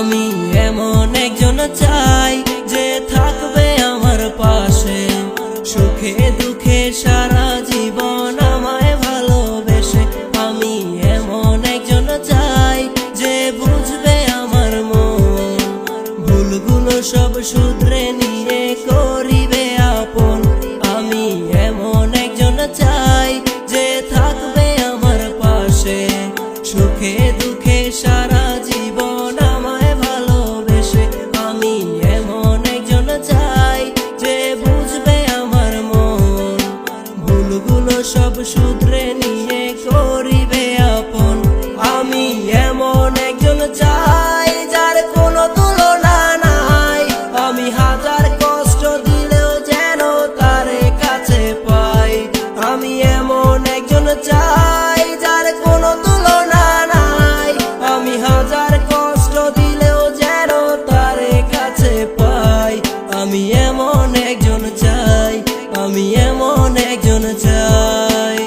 আমি এমন একজন চাই যে থাকবে আমার পাশে, সুখে দুঃখে সারা জীবন আমায় ভালোবেসে। আমি এমন একজন চাই যে বুঝবে আমার মন, ভুলগুলো সব শুধরে নিয়ে করিবে আপন। আমি এমন একজন চাই যে থাকবে আমার পাশে, সুখে দুঃখে সারা জীবন আমায় ভালোবেসে। আমি এমন একজন চাই যে বুঝবে আমার মন, ভুলগুলো সব শুধরে নিয়ে করিবে আপন। আমি এমন একজন চাই যার কোনো তুলনা নাই, আমি হাজার কষ্ট দিলেও যেন তারে কাছে পাই। আমি এমন একজন চাই যার কোনো তুলনা নাই, আমি হাজার কষ্ট দিলেও যেন তারে কাছে পাই। আমি এমন একজন চাই, আমি এমন একজন চাই।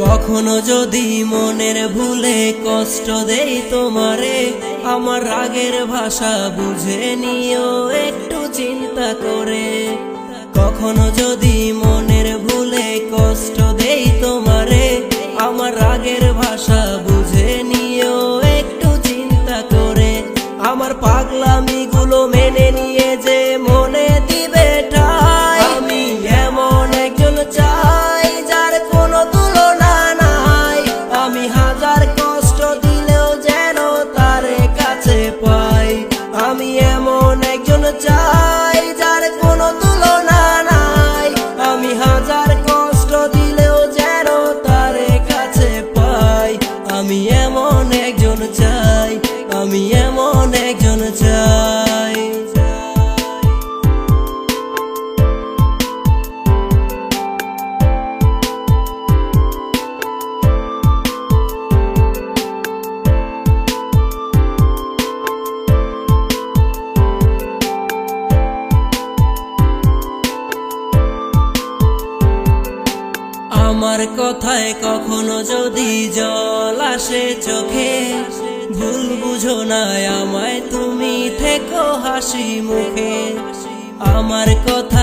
কখনো যদি মনের ভুলে কষ্ট দেই তোমারে, আমার রাগের ভাষা বুঝে নিও একটু চিন্তা করে। কখনো যদি মনের ভুলে কষ্ট দেই তোমারে, আমার রাগের ভাষা বুঝে নিও একটু চিন্তা করে। আমার পাগলামিগুলো মেনে নিয়ে যে মনে দিবে ঠাই। আমি এমন একজন চাই যার কোনো তুলনা নাই, আমি হাজার কষ্ট দিলেও যেন তারে কাছে পাই। আমি এমন একজন চাই যার কোনো তুলনা নাই, আমি হাজার কষ্ট দিলেও যেন তারে কাছে পাই। আমি এমন একজন চাই, আমি এমন একজন চাই। আমার কথায় কখনো যদি জল আসে চোখে, ভুল বুঝো না আমায় তুমি থেকো হাসি মুখে। আমার কথা